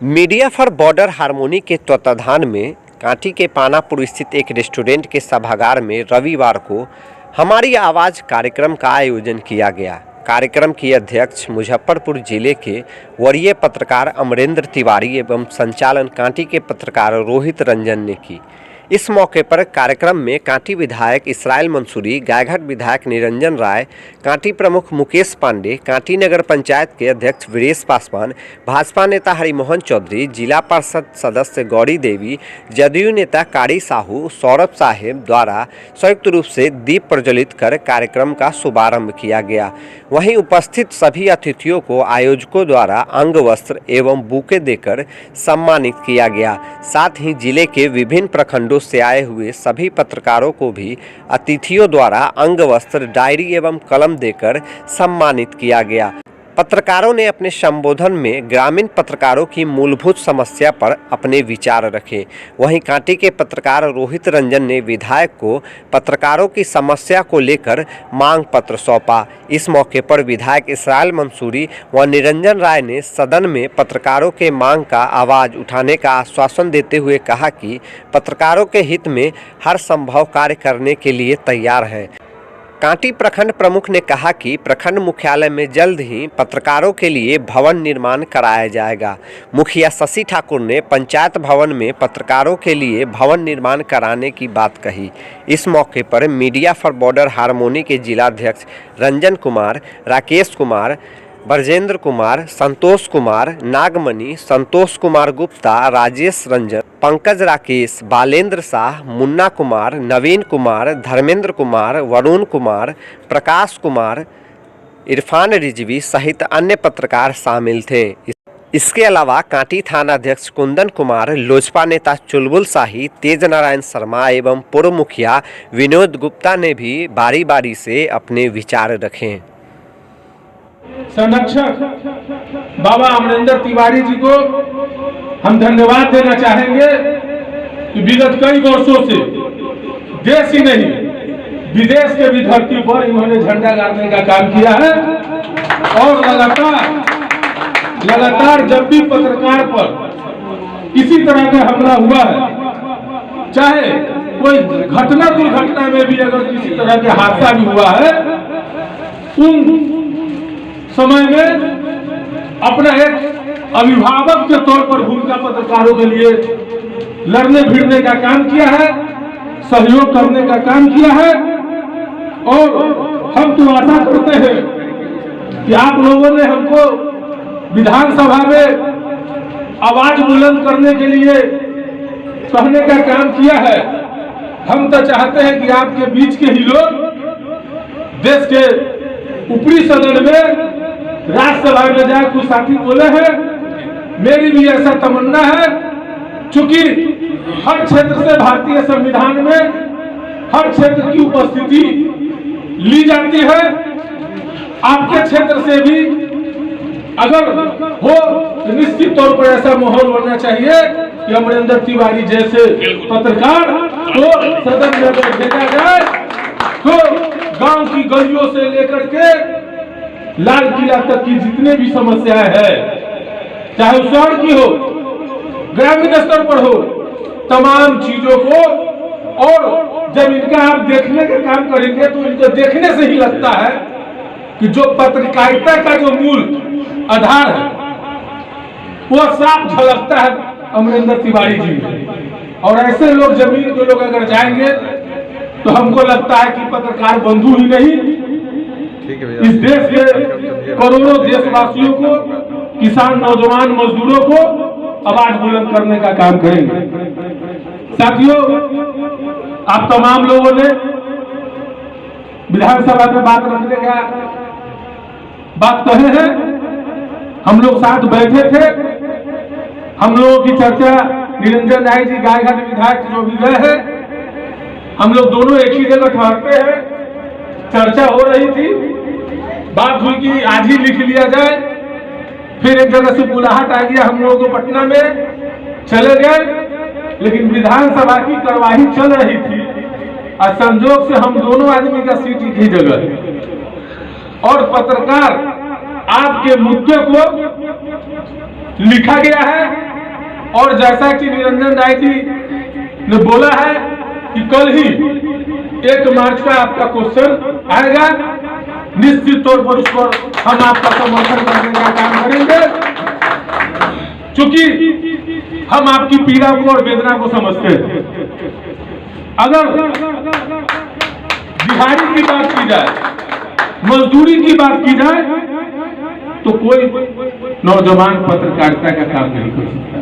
Media for border harmony के तत्वाधान में कांटी के पानापुर स्थित एक रेस्टोरेंट के सभागार में रविवार को हमारी आवाज़ कार्यक्रम का आयोजन किया गया। कार्यक्रम की अध्यक्ष मुजफ्फरपुर जिले के वरीय पत्रकार अमरेंद्र तिवारी एवं संचालन कांटी के पत्रकार रोहित रंजन ने की। इस मौके पर कार्यक्रम में कांटी विधायक इसराइल मंसूरी, गायघाट विधायक निरंजन राय, कांटी प्रमुख मुकेश पांडे, कांटी नगर पंचायत के अध्यक्ष वीरेश पासवान, भाजपा नेता हरिमोहन चौधरी, जिला परिषद सदस्य गौरी देवी, जदयू नेता कारी साहू, सौरभ साहेब द्वारा संयुक्त रूप से दीप प्रज्वलित कर कार्यक्रम का शुभारंभ किया गया। वहीं उपस्थित सभी अतिथियों को आयोजकों द्वारा अंग वस्त्र एवं बुके देकर सम्मानित किया गया। साथ ही जिले के विभिन्न प्रखंडों से आए हुए सभी पत्रकारों को भी अतिथियों द्वारा अंग वस्त्र, डायरी एवं कलम देकर सम्मानित किया गया। पत्रकारों ने अपने संबोधन में ग्रामीण पत्रकारों की मूलभूत समस्या पर अपने विचार रखे। वहीं कांटी के पत्रकार रोहित रंजन ने विधायक को पत्रकारों की समस्या को लेकर मांग पत्र सौंपा। इस मौके पर विधायक इसराइल मंसूरी व निरंजन राय ने सदन में पत्रकारों के मांग का आवाज़ उठाने का आश्वासन देते हुए कहा कि पत्रकारों के हित में हर संभव कार्य करने के लिए तैयार हैं। कांटी प्रखंड प्रमुख ने कहा कि प्रखंड मुख्यालय में जल्द ही पत्रकारों के लिए भवन निर्माण कराया जाएगा। मुखिया शशि ठाकुर ने पंचायत भवन में पत्रकारों के लिए भवन निर्माण कराने की बात कही। इस मौके पर मीडिया फॉर बॉर्डर हार्मोनी के जिलाध्यक्ष रंजन कुमार, राकेश कुमार, ब्रजेंद्र कुमार, संतोष कुमार, नागमणि, संतोष कुमार गुप्ता, राजेश रंजन, पंकज राकेश, बालेंद्र शाह, मुन्ना कुमार, नवीन कुमार, धर्मेंद्र कुमार, वरुण कुमार, प्रकाश कुमार, इरफान रिजवी सहित अन्य पत्रकार शामिल थे। इसके अलावा कांटी थाना अध्यक्ष कुंदन कुमार, लोजपा नेता चुलबुल शाही, तेज नारायण शर्मा एवं पूर्व मुखिया विनोद गुप्ता ने भी बारी बारी से अपने विचार रखे। संरक्षक बाबा अमरेंद्र तिवारी जी को हम धन्यवाद देना चाहेंगे कि विगत कई वर्षों से देश ही नहीं विदेश के भी धरती पर इन्होंने झंडा गाड़ने का काम किया है और लगातार जब भी पत्रकार पर किसी तरह का हमला हुआ है, चाहे कोई घटना दुर्घटना में भी अगर किसी तरह के हादसा भी हुआ है, उन समय में अपना एक अभिभावक के तौर पर भूमिका पत्रकारों के लिए लड़ने भिड़ने का काम किया है, सहयोग करने का काम किया है। और हम तो आशा करते हैं कि आप लोगों ने हमको विधानसभा में आवाज बुलंद करने के लिए कहने का काम किया है। हम तो चाहते हैं कि आपके बीच के ही लोग देश के ऊपरी सदन में, राज्यसभा में जाए कुछ साथी बोले हैं, मेरी भी ऐसा तमन्ना है। चूंकि हर क्षेत्र से भारतीय संविधान में हर क्षेत्र की उपस्थिति ली जाती है, आपके क्षेत्र से भी अगर हो तो निश्चित तौर पर ऐसा माहौल बनना चाहिए कि अमरेंद्र तिवारी जैसे पत्रकार को सदन में भेजा जाए, तो गांव की गलियों से लेकर के लाल किला तक की जितने भी समस्याएं हैं, चाहे शहर की हो, ग्रामीण स्तर पर हो, तमाम चीजों को, और जब इनका आप देखने का काम करेंगे तो इनको देखने से ही लगता है कि जो पत्रकारिता का जो मूल आधार है वो साफ झलकता है अमरेंद्र तिवारी जी में। और ऐसे लोग, जमीन के लोग अगर जाएंगे तो हमको लगता है कि पत्रकार बंधु ही नहीं, इस देश के करोड़ों देशवासियों को, किसान, नौजवान, मजदूरों को आवाज बुलंद करने का काम करेंगे। साथियों, आप तमाम लोगों ने विधानसभा में बात रखने का बात कहे हैं, हम लोग साथ बैठे थे। हम लोगों की चर्चा निरंजन राय जी, गायघाट विधायक जो भी गए हैं, हम लोग दोनों एक ही जगह ठहरते हैं। चर्चा हो रही थी, बात हुई कि आज ही लिख लिया जाए। फिर एक जगह से बुलाहट आ गया, हम लोगों को पटना में चले गए, लेकिन विधानसभा की कार्यवाही चल रही थी और संजोग से हम दोनों आदमी का सीट एक ही जगह, और पत्रकार आपके मुद्दे को लिखा गया है। और जैसा कि निरंजन राय जी ने बोला है कि कल ही 1 मार्च का आपका क्वेश्चन आएगा, निश्चित तौर पर उस पर हम आपका समर्थन करने का काम करेंगे, क्योंकि हम आपकी पीड़ा को और वेदना को समझते हैं। अगर दिहाड़ी की बात की जाए, मजदूरी की बात की जाए, तो कोई नौजवान पत्रकारिता का काम नहीं कर सकता।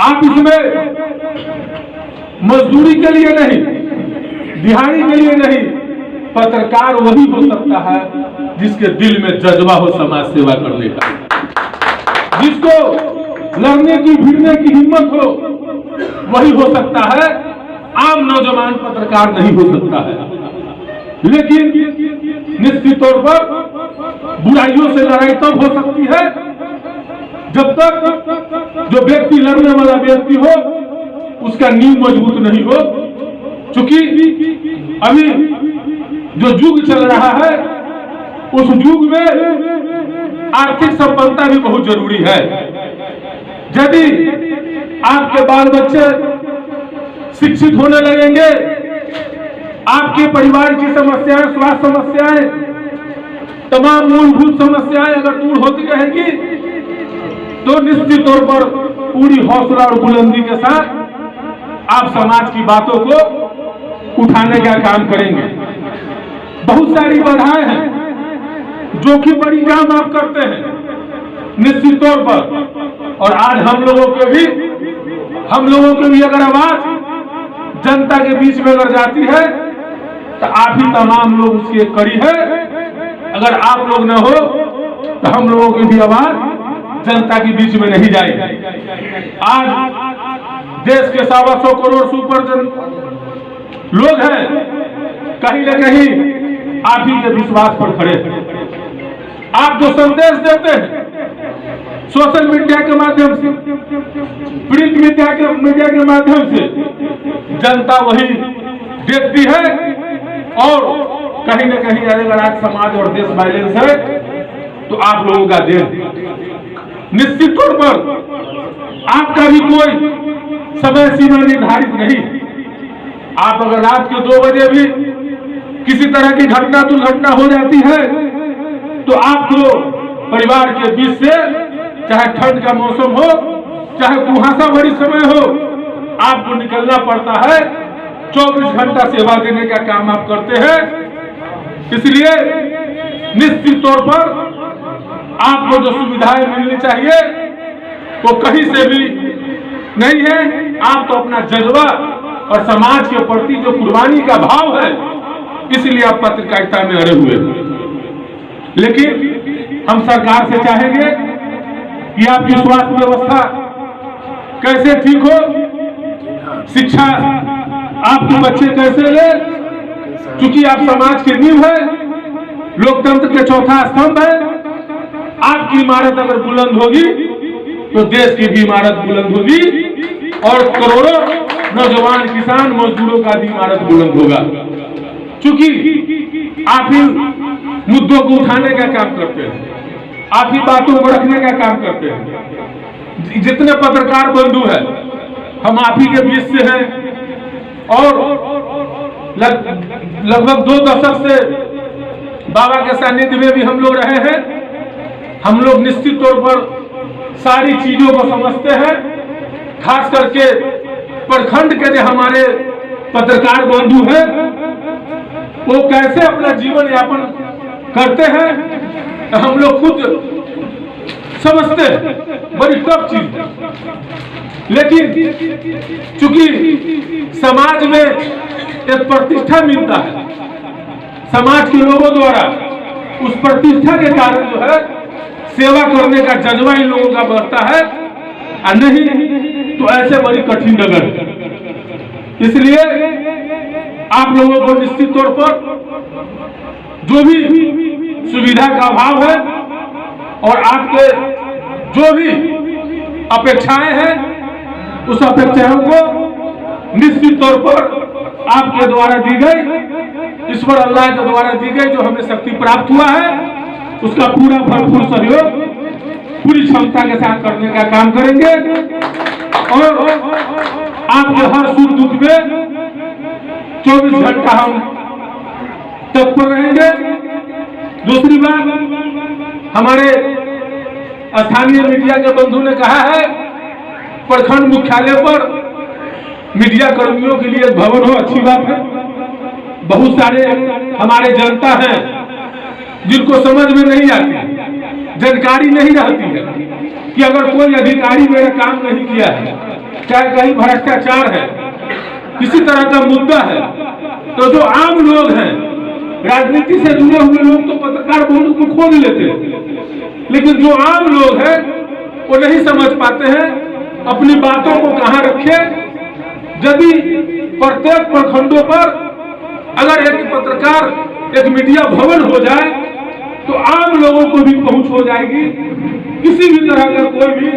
आप इसमें मजदूरी के लिए नहीं, दिहाड़ी के लिए नहीं, पत्रकार वही हो सकता है जिसके दिल में जज्बा हो समाज सेवा करने का, जिसको लड़ने की भिड़ने की हिम्मत हो, वही हो सकता है। आम नौजवान पत्रकार नहीं हो सकता है। लेकिन निश्चित तौर पर बुराइयों से लड़ाई तब हो सकती है जब तक जो व्यक्ति लड़ने वाला व्यक्ति हो उसका नींव मजबूत नहीं हो। क्योंकि अभी जो युग चल रहा है उस युग में आर्थिक संपन्नता भी बहुत जरूरी है। यदि आपके बाल बच्चे शिक्षित होने लगेंगे, आपके परिवार की समस्याएं, स्वास्थ्य समस्याएं, तमाम मूलभूत समस्याएं अगर दूर होती रहेगी तो निश्चित तौर पर पूरी हौसला और बुलंदी के साथ आप समाज की बातों को उठाने का काम करेंगे। बहुत सारी बाधाएं हैं, जोखिम बड़ी काम आप करते हैं निश्चित तौर पर। और आज हम लोगों के भी अगर आवाज जनता के बीच में अगर जाती है तो आप ही तमाम लोग उसकी एक कड़ी है। अगर आप लोग न हो तो हम लोगों की भी आवाज जनता के बीच में नहीं जाएगी। आज देश के 125 करोड़ सुपर लोग हैं, कहीं न कहीं आप ही के विश्वास पर खड़े हैं। आप जो संदेश देते हैं सोशल मीडिया के माध्यम से, प्रिंट मीडिया के माध्यम से, जनता वही देखती है। और कहीं न कहीं अगर आज समाज और देश बैलेंस है तो आप लोगों का देश निश्चित तौर पर आपका भी कोई समय सीमा निर्धारित नहीं। आप अगर रात के 2 बजे भी किसी तरह की घटना दुर्घटना हो जाती है तो आपको परिवार के बीच से, चाहे ठंड का मौसम हो, चाहे कुहासा भरी समय हो, आपको निकलना पड़ता है। 24 घंटा सेवा देने का काम आप करते हैं। इसलिए निश्चित तौर पर आपको जो सुविधाएं मिलनी चाहिए वो कहीं से भी नहीं है। आप तो अपना जज्बा और समाज के प्रति जो कुर्बानी का भाव है, इसलिए आप पत्रकारिता में अड़े हुए हैं। लेकिन हम सरकार से चाहेंगे कि आपकी स्वास्थ्य व्यवस्था कैसे ठीक हो, शिक्षा आपके बच्चे कैसे ले, क्योंकि आप समाज की नींव है, लोकतंत्र के चौथा स्तंभ है। आपकी इमारत अगर बुलंद होगी तो देश की भी इमारत बुलंद होगी और करोड़ों नौजवान किसान मजदूरों का भी इमारत बुलंद होगा। क्योंकि आप ही मुद्दों को उठाने का काम करते हैं, आप ही बातों को रखने का काम करते हैं। जितने पत्रकार बंधु हैं हम आप ही के बीच से हैं और लगभग 2 दशक से बाबा के सानिध्य में भी हम लोग रहे हैं। हम लोग निश्चित तौर पर सारी चीजों को समझते हैं। खास करके प्रखंड के जो हमारे पत्रकार बंधु हैं वो कैसे अपना जीवन यापन करते हैं हम लोग खुद समझते हैं, बड़ी टफ चीज। लेकिन चूंकि समाज में एक प्रतिष्ठा मिलता है, समाज के लोगों द्वारा उस प्रतिष्ठा के कारण जो है सेवा करने का जज्बा इन लोगों का बढ़ता है, और नहीं तो ऐसे बड़ी कठिन डगर। इसलिए आप लोगों को निश्चित तौर पर जो भी सुविधा का अभाव है और आपके जो भी अपेक्षाएं हैं उस अपेक्षाओं को निश्चित तौर पर आपके द्वारा दी गई, ईश्वर अल्लाह के द्वारा दी गई जो हमें शक्ति प्राप्त हुआ है, उसका पूरा भरपूर सहयोग पूरी क्षमता के साथ करने का काम करेंगे और आपके हर सुख दुख में 24 घंटा हम तत्पर रहेंगे। दूसरी बात, हमारे स्थानीय मीडिया के बंधु ने कहा है प्रखंड मुख्यालय पर मीडिया कर्मियों के लिए एक भवन हो, अच्छी बात है। बहुत सारे हमारे जनता हैं जिनको समझ में नहीं आती, जानकारी नहीं रहती है कि अगर कोई अधिकारी मेरा काम नहीं किया है, चाहे कहीं भ्रष्टाचार है, किसी तरह का मुद्दा है, तो जो आम लोग हैं, राजनीति से जुड़े हुए लोग तो पत्रकार बंधु को खोज लेते हैं, लेकिन जो आम लोग हैं वो नहीं समझ पाते हैं अपनी बातों को कहां रखे। यदि प्रत्येक प्रखंडों पर अगर एक पत्रकार, एक मीडिया भवन हो जाए तो आम लोगों को भी पहुंच हो जाएगी। किसी भी तरह का कोई भी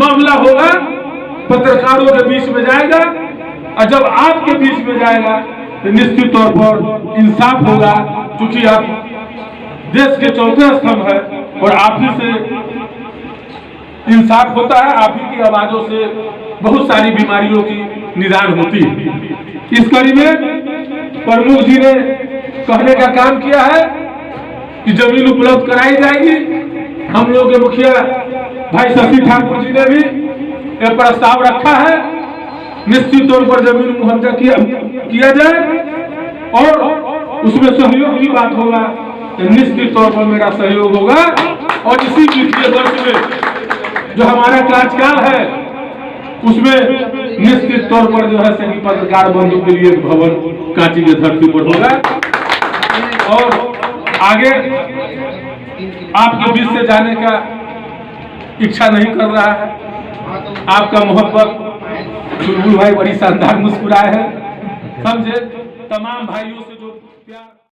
मामला होगा पत्रकारों के बीच में जाएगा, और जब आपके बीच में जाएगा तो निश्चित तौर पर इंसाफ होगा, क्योंकि आप देश के चौथे स्तंभ है और आप ही से इंसाफ होता है, आप ही की आवाजों से बहुत सारी बीमारियों की निदान होती है। इस कड़ी में प्रमुख जी ने कहने का काम किया है कि जमीन उपलब्ध कराई जाएगी। हम लोग के मुखिया भाई शशि ठाकुर जी ने भी एक प्रस्ताव रखा है, निश्चित तौर पर जमीन मुहैया किया जाए और उसमें सहयोग की बात होगा तो निश्चित तौर पर मेरा सहयोग होगा। और इसी वित्तीय वर्ष में जो हमारा कार्यकाल है उसमें निश्चित तौर पर जो है सभी पत्रकार बंधु के लिए भवन कांची की धरती पर होगा। और आगे आपके बीच से जाने का इच्छा नहीं कर रहा है। आपका मोहब्बत, चुलबुल भाई बड़ी शानदार मुस्कुराए हैं, समझे, तमाम भाइयों से जो प्यार